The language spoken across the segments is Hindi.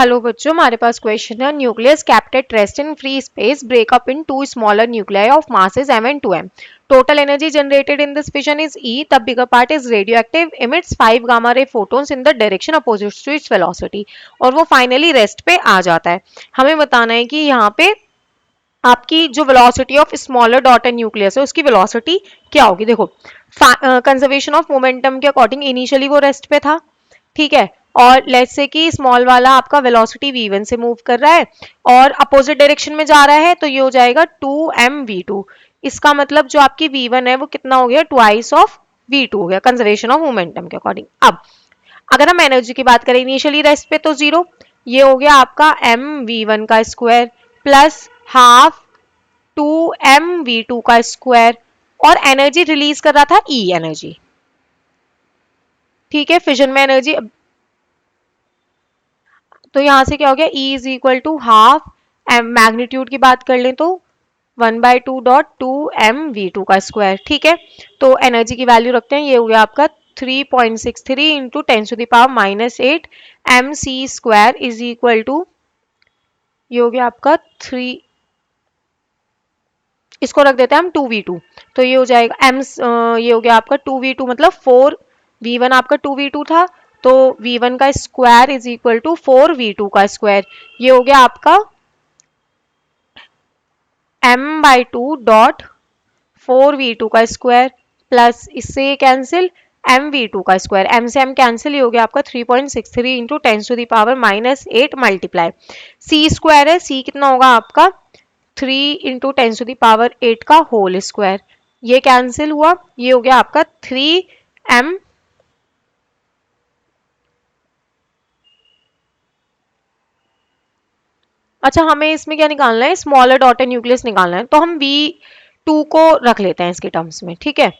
हेलो बच्चों, हमारे पास क्वेश्चन है nucleus kept at rest in free space break up in two smaller nuclei of masses m and 2m. Total energy generated in this fission is E. The bigger part is radioactive, emits 5 gamma ray photons in the direction opposite to its velocity. और वो फाइनली रेस्ट पे आ जाता है. हमें बताना है कि यहाँ पे आपकी जो velocity of smaller daughter nucleus है उसकी वेलोसिटी क्या होगी. देखो, कंजर्वेशन ऑफ मोमेंटम के अकॉर्डिंग इनिशियली वो रेस्ट पे था, ठीक है, और लेट्स से कि स्मॉल वाला आपका वेलोसिटी v1 से मूव कर रहा है और अपोजिट डायरेक्शन में जा रहा है, तो ये हो जाएगा 2mv2. इसका मतलब जो आपकी v1 है वो कितना हो गया, ट्वाइस ऑफ v2 हो गया कंजर्वेशन ऑफ मोमेंटम के अकॉर्डिंग. अब अगर हम एनर्जी की बात करें इनिशियली रेस्ट पे तो जीरो, ये हो गया आपका mv1 का स्क्वायर प्लस हाफ 2mv2 का स्क्वायर, और एनर्जी रिलीज कर रहा था ई एनर्जी, ठीक है, फिजन में एनर्जी. तो यहां से क्या हो गया, E is equal to half M, magnitude की बात कर लें तो 1/2.2mv2 का स्क्वायर, ठीक है. तो एनर्जी की वैल्यू रखते हैं, ये हो गया आपका 3.63 into 10⁻⁻8 mc square is equal to, ये हो गया आपका 3, इसको रख देते हैं हम 2v2, तो ये हो जाएगा ये हो गया आपका 2v2 मतलब 4, v1 आपका 2v2 था, तो v1 का square is equal to 4v2 का स्क्वायर, ये हो गया आपका m/2 का स्क्वायर प्लस इससे ये कैंसिल mv2 का स्क्वायर, m से m कैंसिल, ये हो गया आपका 3.63 इंटू 10⁻⁻8 मल्टीप्लाई c स्क्वायर है, c कितना होगा आपका 3 इंटू 10⁻8 का होल स्क्वायर, ये कैंसिल हुआ, ये हो गया आपका 3m. अच्छा, हमें इसमें क्या निकालना है, स्मॉलर डॉटर न्यूक्लियस निकालना है, तो हम v2 को रख लेते हैं इसके टर्म्स में, ठीक है,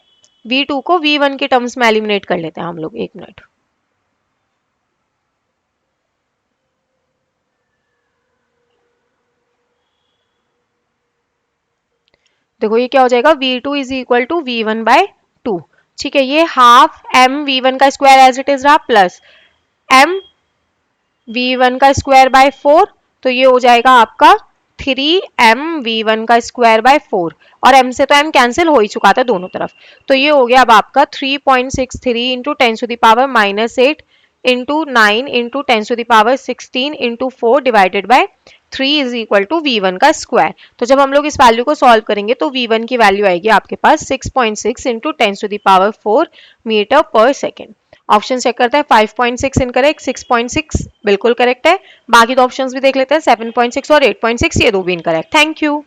v2 को v1 के टर्म्स में एलिमिनेट कर लेते हैं हम लोग. एक मिनट, देखो ये क्या हो जाएगा, v2 is equal to v1/2, ठीक है, ये हाफ m v1 का स्क्वायर एज इट इज रहा प्लस m v1 का स्क्वायर बाय 4, तो ये हो जाएगा आपका 3m v1 का स्क्वायर बाय 4, और m से तो m कैंसिल हो ही चुका था दोनों तरफ, तो ये हो गया अब आपका 3.63 into 10⁻⁻8 into 9 into 10⁻16 into 4 divided by 3 is equal to v1 का स्क्वायर. तो जब हम लोग इस वैल्यू को सॉल्व करेंगे तो v1 की वैल्यू आएगी आपके पास 6.6 इंटू 10⁻4 मीटर पर सेकेंड. ऑप्शन चेक करते हैं, 5.6 इनकरेक्ट, 6.6 बिल्कुल करेक्ट है. बाकी तो ऑप्शंस भी देख लेते हैं, 7.6 और 8.6, ये दो भी इनकरेक्ट. Thank you.